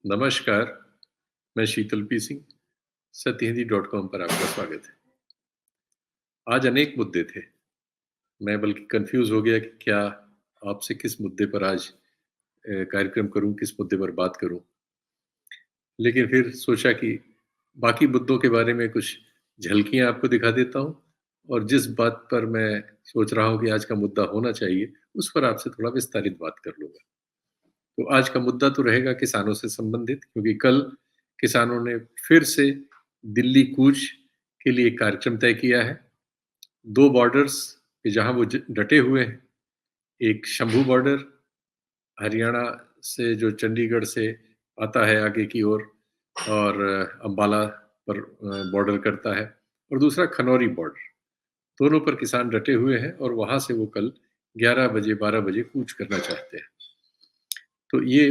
नमस्कार, मैं शीतल पी सिंह, सत्यहिंदी.com पर आपका स्वागत है। आज अनेक मुद्दे थे, मैं बल्कि कन्फ्यूज़ हो गया कि क्या आपसे किस मुद्दे पर आज कार्यक्रम करूँ, किस मुद्दे पर बात करूँ। लेकिन फिर सोचा कि बाकी मुद्दों के बारे में कुछ झलकियाँ आपको दिखा देता हूँ और जिस बात पर मैं सोच रहा हूँ कि आज का मुद्दा होना चाहिए, उस पर आपसे थोड़ा विस्तारित बात कर लूँगा। तो आज का मुद्दा तो रहेगा किसानों से संबंधित क्योंकि कल किसानों ने फिर से दिल्ली कूच के लिए एक कार्यक्रम तय किया है। 2 बॉर्डर्स पे जहाँ वो डटे हुए हैं, एक शंभू बॉर्डर हरियाणा से जो चंडीगढ़ से आता है आगे की ओर और अम्बाला पर बॉर्डर करता है और दूसरा खनौरी बॉर्डर। दोनों पर किसान डटे हुए हैं और वहाँ से वो कल 11 बजे 12 बजे कूच करना चाहते हैं। तो ये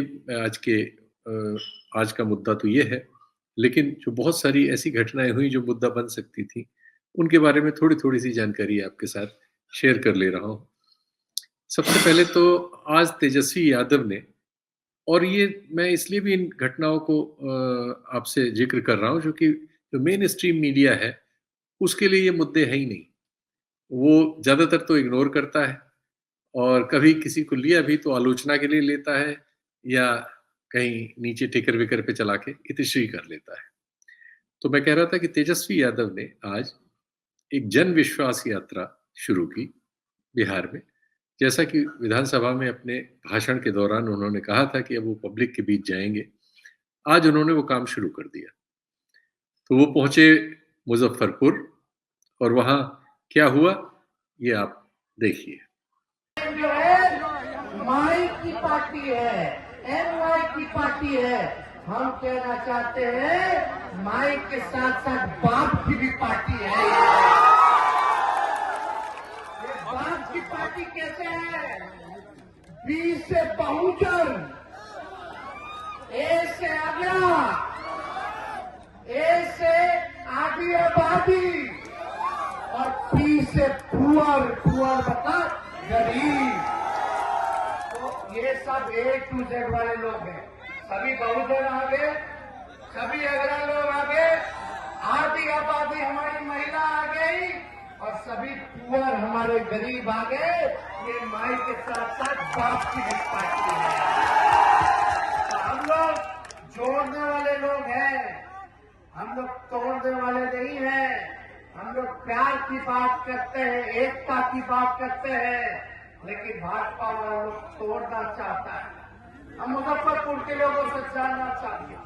आज का मुद्दा तो ये है, लेकिन जो बहुत सारी ऐसी घटनाएँ हुई जो मुद्दा बन सकती थी, उनके बारे में थोड़ी-थोड़ी सी जानकारी आपके साथ शेयर कर ले रहा हूँ। सबसे पहले तो आज तेजस्वी यादव ने और ये मैं इसलिए भी इन घटनाओं को आपसे ज़िक्र कर रहा हूँ जो कि जो मेन स्ट्रीम मीडिया है, उसके लिए ये मुद्दे हैं ही नहीं। वो ज़्यादातर तो इग्नोर करता है और कभी किसी को लिया भी तो आलोचना के लिए लेता है या कहीं नीचे टिकर-विकर पे चला के इतिश्री कर लेता है। तो मैं कह रहा था कि तेजस्वी यादव ने आज एक जन विश्वास यात्रा शुरू की बिहार में। जैसा कि विधानसभा में अपने भाषण के दौरान उन्होंने कहा था कि अब वो पब्लिक के बीच जाएँगे। आज उन्होंने वो काम शुरू कर दिया। तो वो पहुँचे मुज़फ्फरपुर और वहाँ क्या हुआ, ये आप देखिए। जो है माई की पार्टी है, एनवाई की पार्टी है। हम कहना चाहते हैं माई के साथ साथ बाप की भी पार्टी है। ये बाप की पार्टी कैसे है? बी से बहुजन, ए से आगरा, ए से आधी आबादी और पी से पुअर मतलब गरीब। तो ये सब A to Z वाले लोग हैं। सभी बहुजन आ गए, सभी अगरा लोग आ गए, आधी आबादी हमारी महिला आ गई और सभी पुअर हमारे गरीब आ गए। ये माई के साथ साथ बाप की भी पार्टी है। तो हम लोग जोड़ने वाले लोग हैं, हम लोग तोड़ने वाले नहीं हैं। हम लोग प्यार की बात करते हैं, एकता की बात करते हैं, लेकिन भाजपा वाला लोग तोड़ना चाहता है। हम मुजफ्फरपुर के लोगों से जानना चाहते हैं,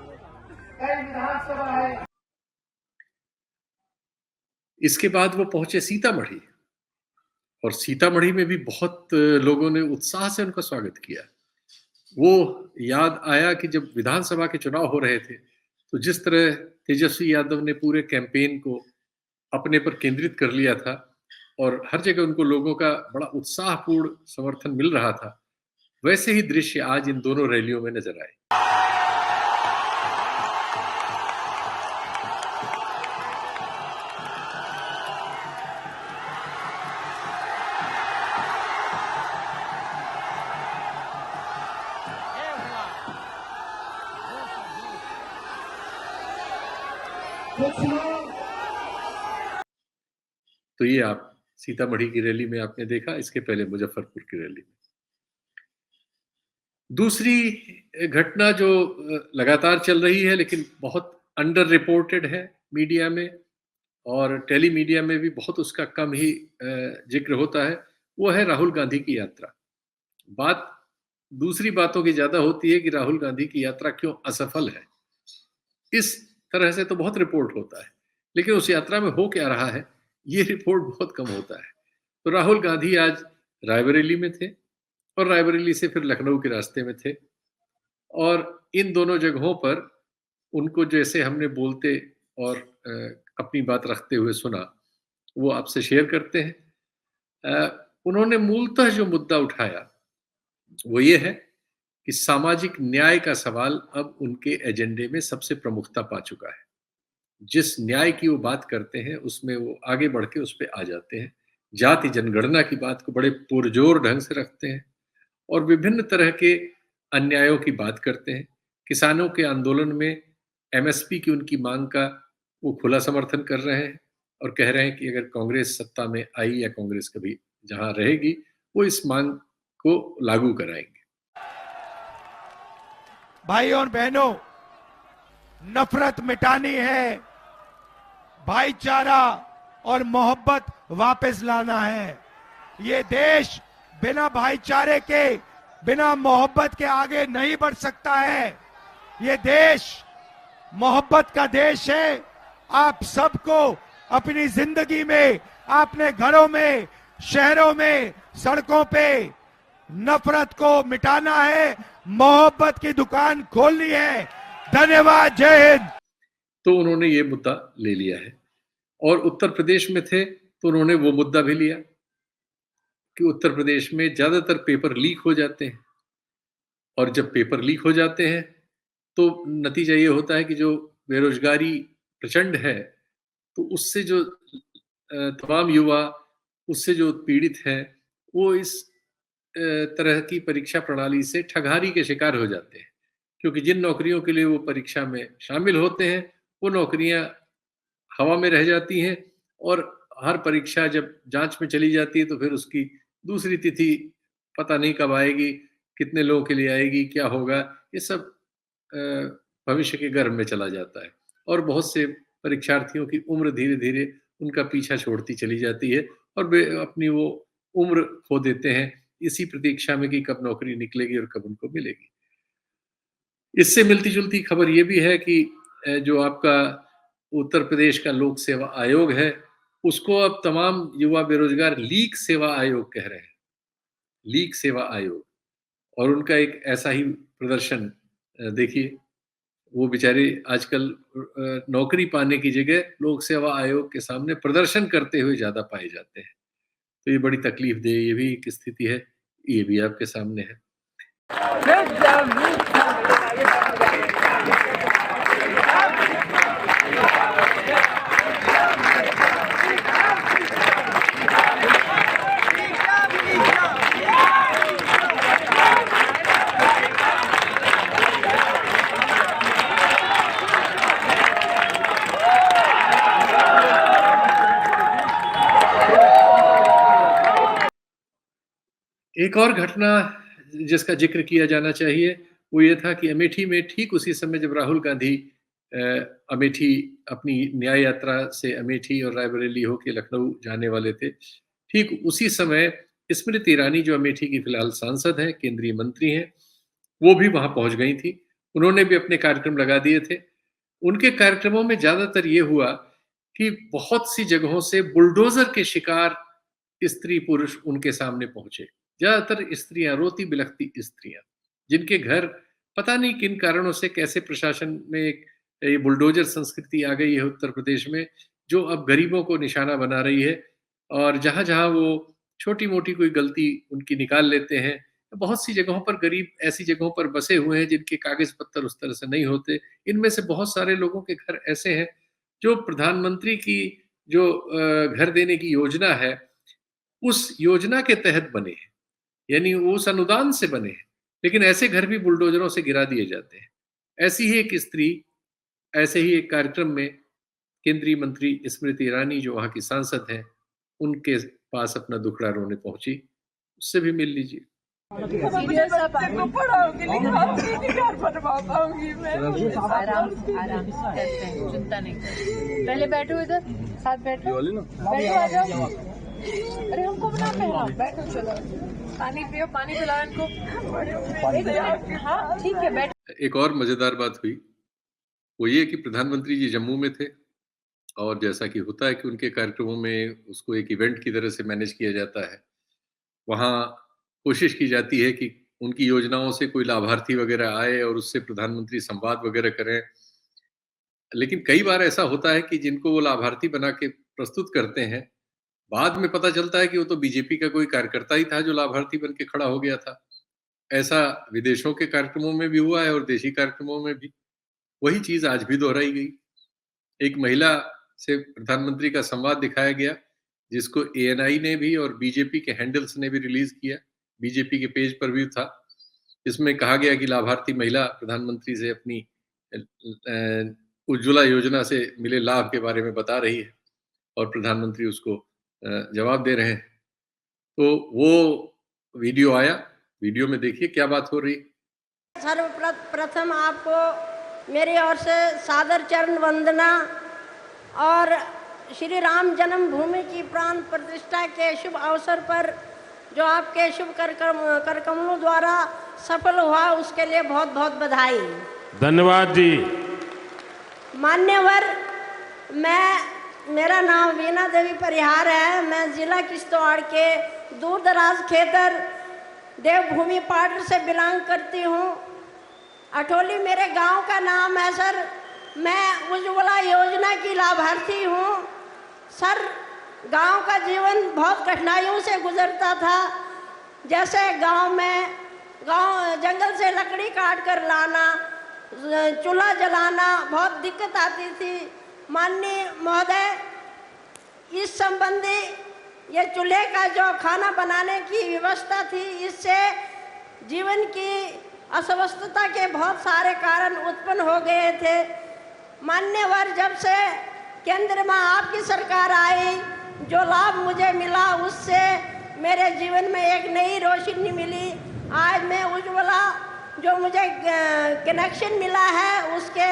कई विधानसभा है। इसके बाद वो पहुंचे सीतामढ़ी और सीतामढ़ी में भी बहुत लोगों ने उत्साह से उनका स्वागत किया। वो याद आया कि जब विधानसभा के चुनाव हो रहे थे, तो जिस तरह तेजस्वी यादव ने पूरे कैंपेन को अपने पर केंद्रित कर लिया था और हर जगह उनको लोगों का बड़ा उत्साहपूर्ण समर्थन मिल रहा था, वैसे ही दृश्य आज इन दोनों रैलियों में नजर आए। तो ये आप सीतामढ़ी की रैली में आपने देखा, इसके पहले मुजफ्फरपुर की रैली में। दूसरी घटना जो लगातार चल रही है लेकिन बहुत अंडर रिपोर्टेड है मीडिया में और टेली मीडिया में भी बहुत उसका कम ही जिक्र होता है, वो है राहुल गांधी की यात्रा। बात दूसरी बातों की ज्यादा होती है कि राहुल गांधी की यात्रा क्यों असफल है। इस तरह से तो बहुत रिपोर्ट होता है, लेकिन उस यात्रा में हो क्या रहा है, ये रिपोर्ट बहुत कम होता है। तो राहुल गांधी आज रायबरेली में थे और रायबरेली से फिर लखनऊ के रास्ते में थे और इन दोनों जगहों पर उनको जैसे हमने बोलते और अपनी बात रखते हुए सुना, वो आपसे शेयर करते हैं। उन्होंने मूलतः जो मुद्दा उठाया, वो ये है कि सामाजिक न्याय का सवाल अब उनके एजेंडे में सबसे प्रमुखता पा चुका है। जिस न्याय की वो बात करते हैं, उसमें वो आगे बढ़ के उस पे आ जाते हैं। जाति जनगणना की बात को बड़े पुरजोर ढंग से रखते हैं और विभिन्न तरह के अन्यायों की बात करते हैं किसानों के आंदोलन में एमएसपी की उनकी मांग का वो खुला समर्थन कर रहे हैं और कह रहे हैं कि अगर कांग्रेस सत्ता में आई या कांग्रेस कभी जहां रहेगी, वो इस मांग को लागू कराएंगे। भाइयों और बहनों, नफरत मिटानी है, भाईचारा और मोहब्बत वापस लाना है। ये देश बिना भाईचारे के, बिना मोहब्बत के आगे नहीं बढ़ सकता है। ये देश मोहब्बत का देश है। आप सबको अपनी जिंदगी में, अपने घरों में, शहरों में, सड़कों पे नफरत को मिटाना है, मोहब्बत की दुकान खोलनी है। धन्यवाद, जय हिंद। तो उन्होंने ये मुद्दा ले लिया है और उत्तर प्रदेश में थे तो उन्होंने वो मुद्दा भी लिया कि उत्तर प्रदेश में ज्यादातर पेपर लीक हो जाते हैं और जब पेपर लीक हो जाते हैं तो नतीजा ये होता है कि जो बेरोजगारी प्रचंड है, तो उससे जो तमाम युवा उससे जो पीड़ित हैं, वो इस तरह की परीक्षा प्रणाली से ठगहारी के शिकार हो जाते हैं, क्योंकि जिन नौकरियों के लिए वो परीक्षा में शामिल होते हैं, वो नौकरियां हवा में रह जाती हैं और हर परीक्षा जब जांच में चली जाती है तो फिर उसकी दूसरी तिथि पता नहीं कब आएगी, कितने लोगों के लिए आएगी, क्या होगा, ये सब भविष्य के गर्भ में चला जाता है और बहुत से परीक्षार्थियों की उम्र धीरे-धीरे उनका पीछा छोड़ती चली जाती है और वे अपनी वो उम्र खो देते हैं, इसी प्रतीक्षा में कि कब नौकरी निकलेगी और कब उनको मिलेगी। इससे मिलती-जुलती खबर ये भी है कि जो आपका उत्तर प्रदेश का लोक सेवा आयोग है, उसको अब तमाम युवा बेरोजगार लीक सेवा आयोग कह रहे हैं, लीक सेवा आयोग। और उनका एक ऐसा ही प्रदर्शन देखिए, वो बेचारे आजकल नौकरी पाने की जगह लोक सेवा आयोग के सामने प्रदर्शन करते हुए ज़्यादा पाए जाते हैं। तो ये बड़ी तकलीफ़देह ये भी एक स्थिति है, ये भी आपके सामने है। एक और घटना जिसका ज़िक्र किया जाना चाहिए, वो ये था कि अमेठी में ठीक उसी समय जब राहुल गांधी अमेठी अपनी न्याय यात्रा से अमेठी और रायबरेली होके लखनऊ जाने वाले थे, ठीक उसी समय स्मृति ईरानी जो अमेठी की फिलहाल सांसद हैं, केंद्रीय मंत्री हैं, वो भी वहाँ पहुँच गई थी। उन्होंने भी अपने कार्यक्रम लगा दिए थे। उनके कार्यक्रमों में ज़्यादातर ये हुआ कि बहुत सी जगहों से बुलडोज़र के शिकार स्त्री-पुरुष उनके सामने पहुँचे। ज़्यादातर स्त्रियाँ, रोती-बिलखती स्त्रियाँ, जिनके घर पता नहीं किन कारणों से कैसे प्रशासन में एक ये बुलडोज़र संस्कृति आ गई है उत्तर प्रदेश में, जो अब गरीबों को निशाना बना रही है और जहाँ-जहाँ वो छोटी-मोटी कोई गलती उनकी निकाल लेते हैं। बहुत सी जगहों पर गरीब ऐसी जगहों पर बसे हुए हैं जिनके कागज़-पत्तर उस तरह से नहीं होते। इनमें से बहुत सारे लोगों के घर ऐसे हैं, जो प्रधानमंत्री की जो घर देने की योजना है, उस योजना के तहत बने हैं। यानी वो उस अनुदान से बने हैं, लेकिन ऐसे घर भी बुलडोज़रों से गिरा दिए जाते हैं। ऐसी ही एक स्त्री, ऐसे ही एक कार्यक्रम में केंद्रीय मंत्री स्मृति ईरानी जो वहाँ की सांसद हैं, उनके पास अपना दुखड़ा रोने पहुँची। उससे भी मिल लीजिए। सीरियस आप को पढ़ाऊंगी, लिखाऊंगी, घर बनवा पाऊंगी मैं। आराम आराम से करते हैं, चिंता नहीं करें। पहले बैठो इधर, साथ बैठो, बैठो आ जाओ। अरे हमको बना पहनाओ, बैठो चलो। पानी पियो, पानी पिलाओ इनको। हाँ ठीक है, बैठो। एक और मज़ेदार बात हुई, वो ये कि प्रधानमंत्री जी जम्मू में थे और जैसा कि होता है कि उनके कार्यक्रमों में उसको एक इवेंट की तरह से मैनेज किया जाता है। वहाँ कोशिश की जाती है कि उनकी योजनाओं से कोई लाभार्थी वगैरह आए और उससे प्रधानमंत्री संवाद वगैरह करें। लेकिन कई बार ऐसा होता है कि जिनको वो लाभार्थी बना के प्रस्तुत करते हैं, बाद में पता चलता है कि वो तो बीजेपी का कोई कार्यकर्ता ही था जो लाभार्थी बन के खड़ा हो गया था। ऐसा विदेशों के कार्यक्रमों में भी हुआ है और देशी कार्यक्रमों में भी। वही चीज़ आज भी दोहराई गई। एक महिला से प्रधानमंत्री का संवाद दिखाया गया, जिसको एएनआई ने भी और बीजेपी के हैंडल्स ने भी रिलीज़ किया। बीजेपी के पेज पर भी था इसमें कहा गया कि लाभार्थी महिला प्रधानमंत्री से अपनी उज्ज्वला योजना से मिले लाभ के बारे में बता रही है और प्रधानमंत्री उसको जवाब दे रहे हैं। तो वो वीडियो आया, वीडियो में देखिए क्या बात हो रही। सर्वप्रथम आपको मेरी ओर से सादर चरण वंदना और श्री राम जन्मभूमि की प्राण प्रतिष्ठा के शुभ अवसर पर जो आपके शुभ कार्यक्रमों द्वारा सफल हुआ उसके लिए बहुत बहुत बधाई। धन्यवाद जी। मान्यवर, मेरा नाम वीणा देवी परिहार है। मैं जिला किश्तवाड़ के दूर दराज खेतर देवभूमि पाटर से बिलोंग करती हूँ। अठोली मेरे गांव का नाम है सर। मैं उज्ज्वला योजना की लाभार्थी हूँ सर। गांव का जीवन बहुत कठिनाइयों से गुजरता था। जैसे गांव जंगल से लकड़ी काट कर लाना, चूल्हा जलाना, बहुत दिक्कत आती थी। माननीय महोदय, इस संबंधी ये चूल्हे का जो खाना बनाने की व्यवस्था थी, इससे जीवन की अस्वस्थता के बहुत सारे कारण उत्पन्न हो गए थे। मान्यवर, जब से केंद्र में आपकी सरकार आई, जो लाभ मुझे मिला उससे मेरे जीवन में एक नई रोशनी मिली। आज मैं उज्ज्वला जो मुझे कनेक्शन मिला है उसके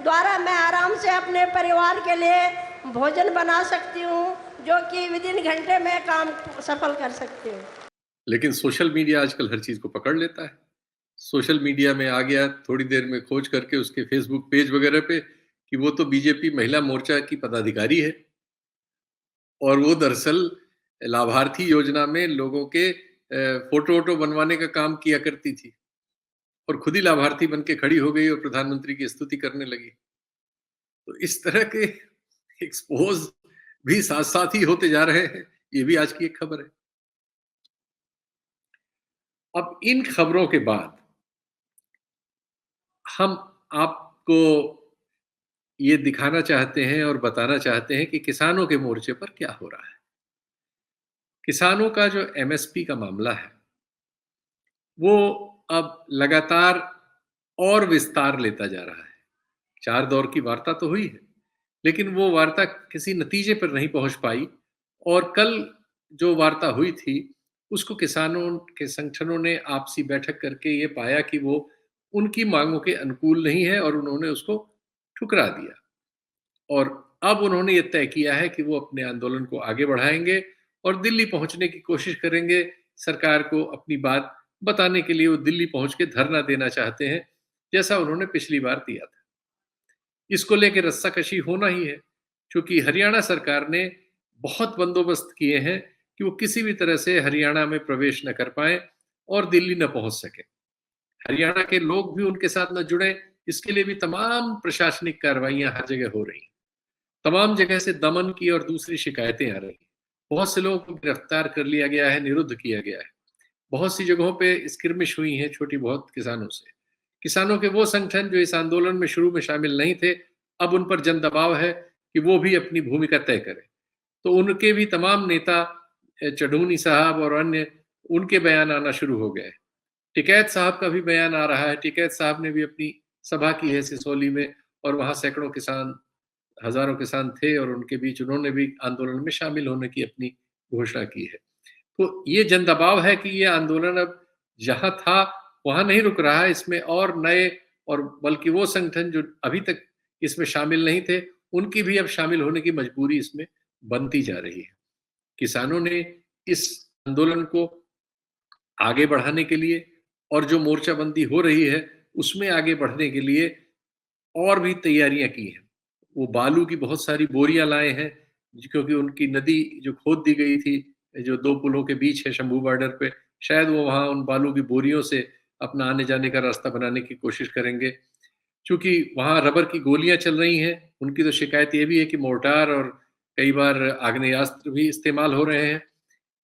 द्वारा मैं आराम से अपने परिवार के लिए भोजन बना सकती हूँ, जो कि विदिन घंटे में काम सफल कर सकती हूँ। लेकिन सोशल मीडिया आजकल हर चीज को पकड़ लेता है। सोशल मीडिया में आ गया थोड़ी देर में खोज करके उसके फेसबुक पेज वगैरह पे कि वो तो बीजेपी महिला मोर्चा की पदाधिकारी है और वो दरअसल लाभार्थी योजना में लोगों के फोटो बनवाने का काम किया करती थी और खुद ही लाभार्थी बन के खड़ी हो गई और प्रधानमंत्री की स्तुति करने लगी। तो इस तरह के एक्सपोज भी साथ साथ ही होते जा रहे हैं। ये भी आज की एक खबर है। अब इन खबरों के बाद हम आपको ये दिखाना चाहते हैं और बताना चाहते हैं कि किसानों के मोर्चे पर क्या हो रहा है। किसानों का जो एमएसपी का मामला है वो अब लगातार और विस्तार लेता जा रहा है। 4 दौर की वार्ता तो हुई है, लेकिन वो वार्ता किसी नतीजे पर नहीं पहुंच पाई और कल जो वार्ता हुई थी उसको किसानों के संगठनों ने आपसी बैठक करके ये पाया कि वो उनकी मांगों के अनुकूल नहीं है और उन्होंने उसको ठुकरा दिया। और अब उन्होंने ये तय किया है कि वो अपने आंदोलन को आगे बढ़ाएंगे और दिल्ली पहुंचने की कोशिश करेंगे। सरकार को अपनी बात बताने के लिए वो दिल्ली पहुंच के धरना देना चाहते हैं, जैसा उन्होंने पिछली बार दिया था। इसको लेकर रस्साकशी होना ही है, क्योंकि हरियाणा सरकार ने बहुत बंदोबस्त किए हैं कि वो किसी भी तरह से हरियाणा में प्रवेश न कर पाए और दिल्ली न पहुंच सके। हरियाणा के लोग भी उनके साथ न जुड़े, इसके लिए भी तमाम प्रशासनिक कार्रवाइयां हर जगह हो रही। तमाम जगह से दमन की और दूसरी शिकायतें आ रही। बहुत से लोगों को गिरफ्तार कर लिया गया है, निरुद्ध किया गया है। बहुत सी जगहों पे स्किर्मिश हुई है छोटी बहुत किसानों से। किसानों के वो संगठन जो इस आंदोलन में शुरू में शामिल नहीं थे, अब उन पर जन दबाव है कि वो भी अपनी भूमिका तय करें। तो उनके भी तमाम नेता, चढ़ूनी साहब और अन्य, उनके बयान आना शुरू हो गए। टिकैत साहब का भी बयान आ रहा है। टिकैत साहब ने भी अपनी सभा की है सिसोली में और वहां सैकड़ों किसान, हजारों किसान थे और उनके बीच उन्होंने भी आंदोलन में शामिल होने की अपनी घोषणा की है। तो ये जन दबाव है कि ये आंदोलन अब जहां था वहां नहीं रुक रहा है, इसमें और नए और बल्कि वो संगठन जो अभी तक इसमें शामिल नहीं थे उनकी भी अब शामिल होने की मजबूरी इसमें बनती जा रही है। किसानों ने इस आंदोलन को आगे बढ़ाने के लिए और जो मोर्चाबंदी हो रही है उसमें आगे बढ़ने के लिए और भी तैयारियां की हैं। वो बालू की बहुत सारी बोरियां लाए हैं, क्योंकि उनकी नदी जो खोद दी गई थी, जो 2 पुलों के बीच है शंभू बॉर्डर पे, शायद वो वहां उन बालू की बोरियों से अपना आने जाने का रास्ता बनाने की कोशिश करेंगे। क्योंकि वहां रबर की गोलियां चल रही हैं, उनकी तो शिकायत ये भी है कि मोर्टार और कई बार आग्नेयास्त्र भी इस्तेमाल हो रहे हैं।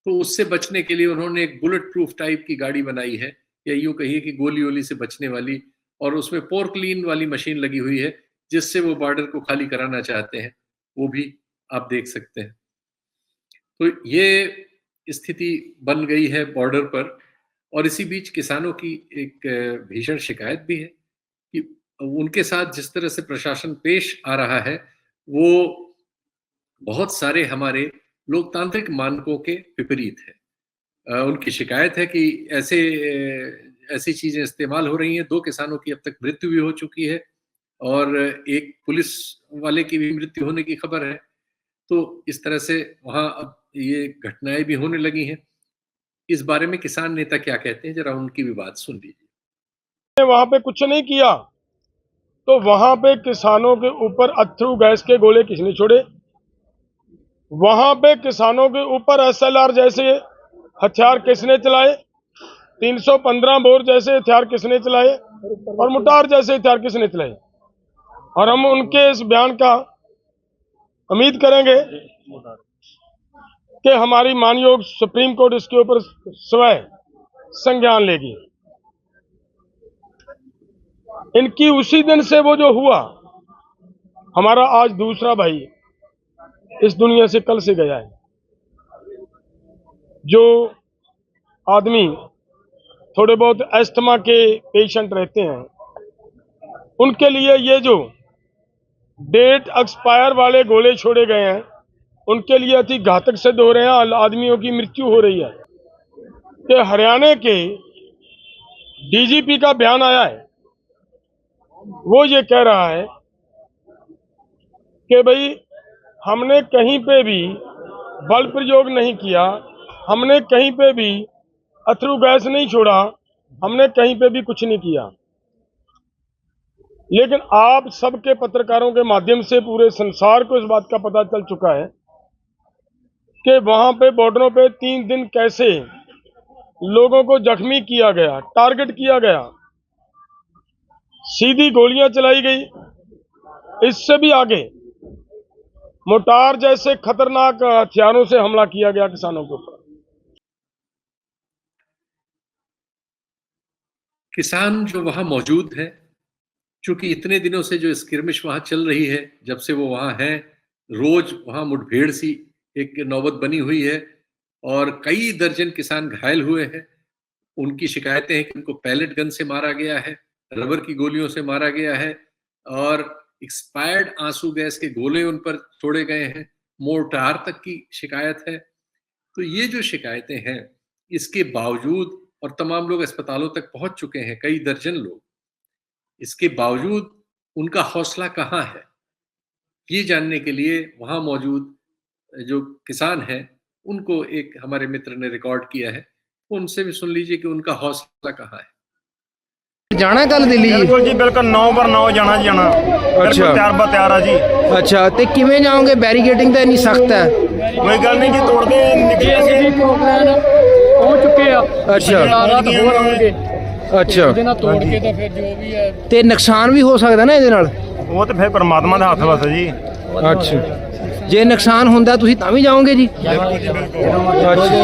तो उससे बचने के लिए उन्होंने एक बुलेट प्रूफ टाइप की गाड़ी बनाई है, या यूं कहिए कि गोली वोली से बचने वाली, और उसमें पोर्कलीन वाली मशीन लगी हुई है जिससे वो बॉर्डर को खाली कराना चाहते हैं। वो भी आप देख सकते हैं। तो ये स्थिति बन गई है बॉर्डर पर और इसी बीच किसानों की एक भीषण शिकायत भी है कि उनके साथ जिस तरह से प्रशासन पेश आ रहा है वो बहुत सारे हमारे लोकतांत्रिक मानकों के विपरीत है। उनकी शिकायत है कि ऐसी चीजें इस्तेमाल हो रही हैं। 2 किसानों की अब तक मृत्यु भी हो चुकी है और एक पुलिस वाले की भी मृत्यु होने की खबर है। तो इस तरह से वहां अब ये घटनाएं भी होने लगी हैं। इस बारे में किसान नेता क्या कहते हैं, जरा उनकी भी बात सुन लीजिए। वहां पे कुछ नहीं किया तो वहां पे किसानों के ऊपर अथरू गैस के गोले किसने छोड़े? वहां पे किसानों के ऊपर SLR जैसे हथियार किसने चलाए? 315 बोर जैसे हथियार किसने चलाए? और मोटार जैसे हथियार किसने चलाए? और हम उनके इस बयान का उम्मीद करेंगे कि हमारी मानयोग सुप्रीम कोर्ट इसके ऊपर स्वयं संज्ञान लेगी। इनकी उसी दिन से वो जो हुआ, हमारा आज दूसरा भाई इस दुनिया से कल से गया है। जो आदमी थोड़े बहुत अस्थमा के पेशेंट रहते हैं, उनके लिए ये जो डेट एक्सपायर वाले गोले छोड़े गए हैं, उनके लिए अति घातक सिद्ध हो रहे हैं। आदमियों की मृत्यु हो रही है। कि हरियाणा के DGP का बयान आया है, वो ये कह रहा है कि भाई हमने कहीं पे भी बल प्रयोग नहीं किया, हमने कहीं पे भी अथरू गैस नहीं छोड़ा, हमने कहीं पे भी कुछ नहीं किया। लेकिन आप सबके पत्रकारों के माध्यम से पूरे संसार को इस बात का पता चल चुका है कि वहां पे बॉर्डरों पे 3 दिन कैसे लोगों को जख्मी किया गया, टारगेट किया गया, सीधी गोलियां चलाई गई। इससे भी आगे मोटार जैसे खतरनाक हथियारों से हमला किया गया किसानों के ऊपर। किसान जो वहां मौजूद है, चूंकि इतने दिनों से जो स्किर्मिश वहां चल रही है, जब से वो वहां हैं, रोज वहां मुठभेड़ सी एक नौबत बनी हुई है और कई दर्जन किसान घायल हुए हैं। उनकी शिकायतें हैं कि उनको पैलेट गन से मारा गया है, रबर की गोलियों से मारा गया है और एक्सपायर्ड आंसू गैस के गोले उन पर छोड़े गए हैं, मोर्टार तक की शिकायत है। तो ये जो शिकायतें हैं, इसके बावजूद, और तमाम लोग अस्पतालों तक पहुंच चुके हैं, कई दर्जन लोग, इसके बावजूद उनका हौसला कहाँ है, ये जानने के लिए वहां मौजूद जो किसान हैं उनको एक हमारे मित्र ने रिकॉर्ड किया है। उनसे भी सुन लीजिए कि उनका हौसला कहाँ है। ਜਾਣਾ ਕੱਲ ਦਿੱਲੀ ਜੀ? ਬਿਲਕੁਲ ਜੀ, ਬਿਲਕੁਲ 9/9 ਜਾਣਾ ਜੀ, ਜਾਣਾ। ਅੱਛਾ, ਤਿਆਰ ਬਤਿਆਰ ਆ ਜੀ। ਅੱਛਾ, ਤੇ ਕਿਵੇਂ ਜਾਓਗੇ? ਬੈਰੀਕੇਡਿੰਗ ਤਾਂ ਇੰਨੀ ਸਖਤ ਹੈ। ਕੋਈ ਗੱਲ ਨਹੀਂ ਜੀ, ਤੋੜਦੇ ਨਿਕਲੇ ਅਸੀਂ ਪਹੁੰਚ ਚੁੱਕੇ ਆ। ਅੱਛਾ ਰਾਤ ਹੋਰ ਆਉਣਗੇ, ਅੱਛਾ, ਉਹਦੇ ਨਾਲ ਤੋੜ ਕੇ ਤਾਂ ਫਿਰ ਜੋ ਵੀ ਹੈ। ਤੇ ਨੁਕਸਾਨ ਵੀ ਹੋ ਸਕਦਾ ਨਾ ਇਹਦੇ ਨਾਲ? ਉਹ ਤੇ ਫਿਰ ਪਰਮਾਤਮਾ ਦੇ ਹੱਥ ਵਸ ਜੀ। ਅੱਛਾ, ਜੇ ਨੁਕਸਾਨ ਹੁੰਦਾ ਤੁਸੀਂ ਤਾਂ ਵੀ ਜਾਓਗੇ ਜੀ? ਅਸੀਂ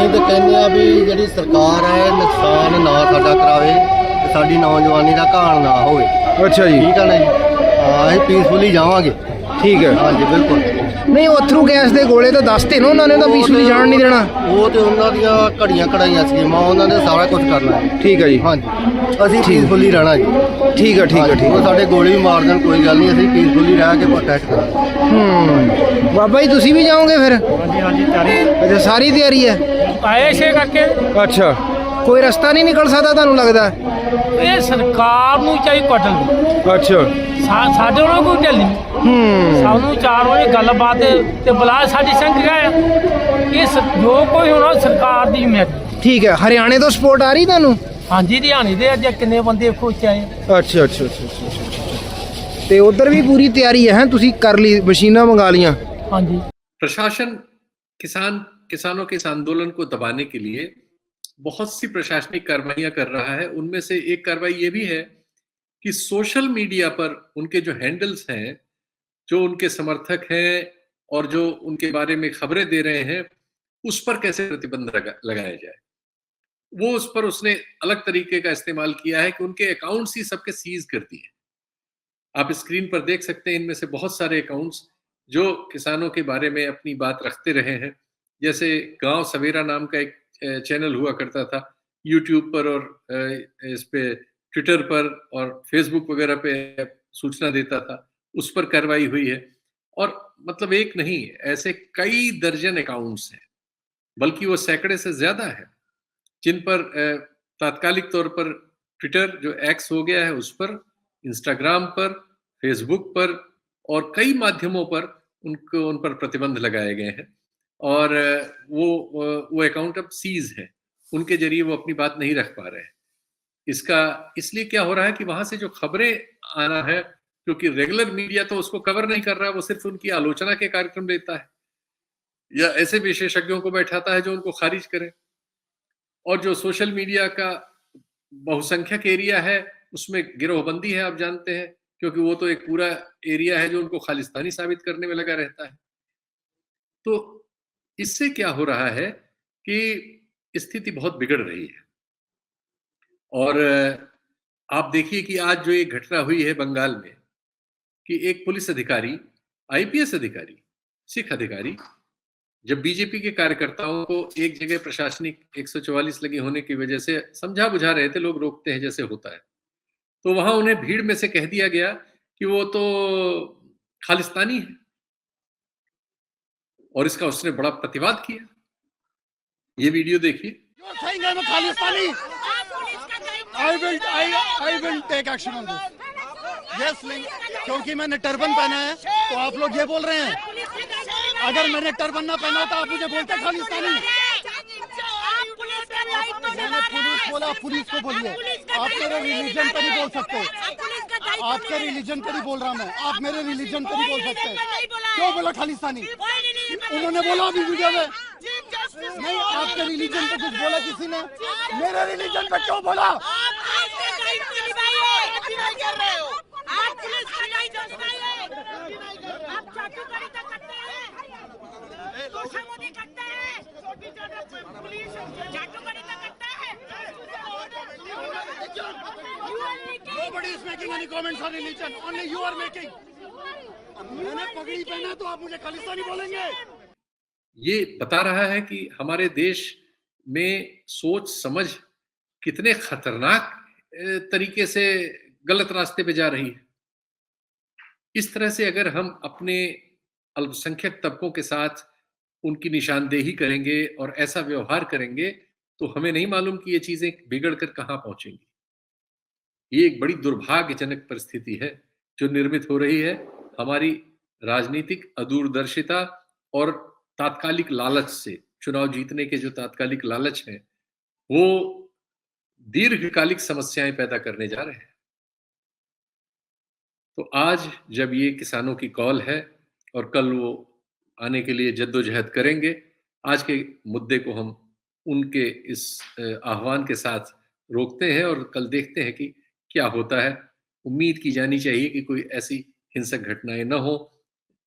ਤਾਂ ਕਹਿੰਦੇ ਆ ਵੀ ਜਿਹੜੀ ਸਰਕਾਰ ਹੈ ਨੁਕਸਾਨ ਨਾ ਸਾਡਾ ਕਰਾਵੇ ਤੇ ਸਾਡੀ ਨੌਜਵਾਨੀ ਦਾ ਘਾਣ ਨਾ ਹੋਵੇ। ਅੱਛਾ ਜੀ, ਠੀਕ ਹੈ ਨਾ ਜੀ? ਹਾਂ, ਅਸੀਂ ਪੀਸਫੁਲੀ ਜਾਵਾਂਗੇ। ਠੀਕ ਹੈ। ਹਾਂਜੀ ਬਿਲਕੁਲ। ਨਹੀਂ, ਉਹ ਅਥਰੂ ਗੈਸ ਦੇ ਗੋਲੇ ਤਾਂ ਦੱਸਤੇ ਨਾ ਉਹਨਾਂ ਨੇ, ਤਾਂ ਪੀਸਫੁਲੀ ਜਾਣ ਨਹੀਂ ਦੇਣਾ। ਉਹ ਤੇ ਉਹਨਾਂ ਦੀਆਂ ਘੜੀਆਂ ਕਢਾਈਆਂ ਸਕੀਮਾਂ, ਉਹਨਾਂ ਨੇ ਸਾਰਾ ਕੁਝ ਕਰਨਾ ਹੈ। ਠੀਕ ਹੈ ਜੀ। ਹਾਂਜੀ, ਅਸੀਂ ਪੀਸਫੁਲੀ ਰਹਿਣਾ ਜੀ। ਠੀਕ ਹੈ, ਠੀਕ ਹੈ, ਠੀਕ ਉਹ ਹੈ। ਸਾਡੇ ਗੋਲੀ ਵੀ ਮਾਰ ਦੇਣ ਕੋਈ ਗੱਲ ਨਹੀਂ, ਅਸੀਂ ਪੀਸਫੁਲੀ ਰਹਿ ਕੇ ਪ੍ਰੋਟੈਕਟ ਕਰਾਂਗੇ। ਬਾਬਾ ਜੀ ਤੁਸੀਂ ਵੀ ਜਾਓਗੇ ਫਿਰ? ਹਾਂਜੀ ਹਾਂਜੀ, ਤਿਆਰੀ। ਅੱਛਾ, ਸਾਰੀ ਤਿਆਰੀ ਹੈ? ਆਏ ਛੇ ਕਰਕੇ ਅੱਛਾ, ਕੋਈ ਰਸਤਾ ਨਹੀਂ ਨਿਕਲ ਸਕਦਾ ਤੁਹਾਨੂੰ ਲੱਗਦਾ? ਇਹ ਸਰਕਾਰ ਨੂੰ ਚਾਹੀਦੀ ਕੱਢਣ। ਅੱਛਾ, ਸਾਡੇ ਨਾਲ ਕੋਈ ਢਿੱਲ ਨਹੀਂ। ਸਾਨੂੰ 4 ਵਜੇ ਗੱਲਬਾਤ ਤੇ ਬੁਲਾ ਸਾਡੀ ਸੰਖਿਆ ਹੈ। ਇਹ ਜੋ ਕੋਈ ਹੋਣਾ ਸਰਕਾਰ ਦੀ ਜ਼ਿੰਮੇਵਾਰੀ। ਠੀਕ ਹੈ। ਹਰਿਆਣੇ ਤੋਂ ਸਪੋਰਟ ਆ ਰਹੀ ਤੁਹਾਨੂੰ? ਹਾਂਜੀ, ਹਰਿਆਣੇ ਦੇ ਅੱਜ ਕਿੰਨੇ ਬੰਦੇ ਖੁਸ਼ ਆਏ। ਅੱਛਾ ਅੱਛਾ ਅੱਛਾ ਅੱਛਾ। ਤੇ ਉਧਰ ਵੀ ਪੂਰੀ ਤਿਆਰੀ ਹੈ? ਤੁਸੀਂ ਕਰ ਲਈ, ਮਸ਼ੀਨਾਂ मंगा लिया? ਹਾਂਜੀ। प्रशासन किसानों के इस आंदोलन को दबाने के लिए बहुत सी प्रशासनिक कार्रवाइयां कर रहा है। उनमें से एक कार्रवाई ये भी है कि सोशल मीडिया पर उनके जो हैंडल्स हैं, जो उनके समर्थक हैं और जो उनके बारे में खबरें दे रहे हैं, उस पर कैसे प्रतिबंध लगाया जाए। वो उस पर उसने अलग तरीके का इस्तेमाल किया है कि उनके अकाउंट्स ही सबके सीज कर दिए। आप स्क्रीन पर देख सकते हैं, इनमें से बहुत सारे अकाउंट्स जो किसानों के बारे में अपनी बात रखते रहे हैं। जैसे गांव सवेरा नाम का एक चैनल हुआ करता था, यूट्यूब पर और इस पे ट्विटर पर और फेसबुक वगैरह पे सूचना देता था, उस पर कार्रवाई हुई है। और मतलब एक नहीं, ऐसे कई दर्जन अकाउंट्स हैं, बल्कि वो सैकड़े से ज्यादा है, जिन पर तात्कालिक तौर पर ट्विटर जो एक्स हो गया है उस पर, इंस्टाग्राम पर, फेसबुक पर और कई माध्यमों पर उन पर प्रतिबंध लगाए गए हैं। और वो अकाउंट अब सीज है, उनके जरिए वो अपनी बात नहीं रख पा रहे हैं। इसका इसलिए क्या हो रहा है कि वहां से जो खबरें आना है, क्योंकि रेगुलर मीडिया तो उसको कवर नहीं कर रहा है, वो सिर्फ उनकी आलोचना के कार्यक्रम लेता है या ऐसे विशेषज्ञों को बैठाता है जो उनको खारिज करें। और जो सोशल मीडिया का बहुसंख्यक एरिया है उसमें गिरोहबंदी है, आप जानते हैं, क्योंकि वो तो एक पूरा एरिया है जो उनको खालिस्तानी साबित करने में लगा रहता है। तो इससे क्या हो रहा है कि स्थिति बहुत बिगड़ रही है। और आप देखिए कि आज जो एक घटना हुई है बंगाल में कि एक पुलिस अधिकारी, आईपीएस अधिकारी, सिख अधिकारी, जब बीजेपी के कार्यकर्ताओं को एक जगह प्रशासनिक 144 लगी होने की वजह से समझा बुझा रहे थे, लोग रोकते हैं जैसे होता है, तो वहां उन्हें भीड़ में से कह दिया गया कि वो तो खालिस्तानी है, और इसका उसने बड़ा प्रतिवाद किया। ये वीडियो देखिए। I will take action on this. Yes, क्योंकि मैंने टर्बन पहना है तो आप लोग ये बोल रहे हैं, अगर मैंने टर्बन ना पहना तो आप मुझे बोलते खालिस्तानी। मैंने पुलिस बोला, पुलिस को बोलिए, आप मेरे रिलीजन पर नहीं बोल सकते, आपके रिलीजन पर ही बोल रहा मैं, आप मेरे रिलीजन पर नहीं बोल सकते। क्यों बोला खालिस्तानी? उन्होंने बोला अभी वीडियो में नहीं, आपके रिलीजन पे कुछ बोला किसी ने? मेरे रिलीजन पे क्यों बोला? Nobody is making any comments on religion. Only you are making. मैंने पगड़ी पहना तो आप मुझे खालिस्तानी बोलेंगे? ये बता रहा है कि हमारे देश में सोच समझ कितने खतरनाक तरीके से गलत रास्ते पे जा रही है। इस तरह से अगर हम अपने अल्पसंख्यक तबकों के साथ उनकी निशानदेही करेंगे और ऐसा व्यवहार करेंगे तो हमें नहीं मालूम कि ये चीजें बिगड़ कर कहां पहुंचेंगी। ये एक बड़ी दुर्भाग्यजनक परिस्थिति है जो निर्मित हो रही है हमारी राजनीतिक अदूरदर्शिता और तात्कालिक लालच से। चुनाव जीतने के जो तात्कालिक लालच है वो दीर्घकालिक समस्याएं पैदा करने जा रहे हैं। तो आज जब ये किसानों की कॉल है और कल वो आने के लिए जद्दोजहद करेंगे, आज के मुद्दे को हम उनके इस आह्वान के साथ रोकते हैं और कल देखते हैं कि क्या होता है। उम्मीद की जानी चाहिए कि कोई ऐसी हिंसक घटनाएं न हो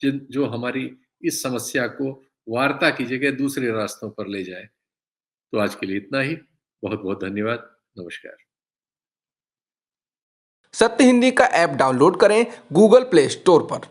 जो हमारी इस समस्या को वार्ता की जगह दूसरे रास्तों पर ले जाए। तो आज के लिए इतना ही। बहुत बहुत धन्यवाद। नमस्कार। सत्य हिंदी का ऐप डाउनलोड करें गूगल प्ले स्टोर पर।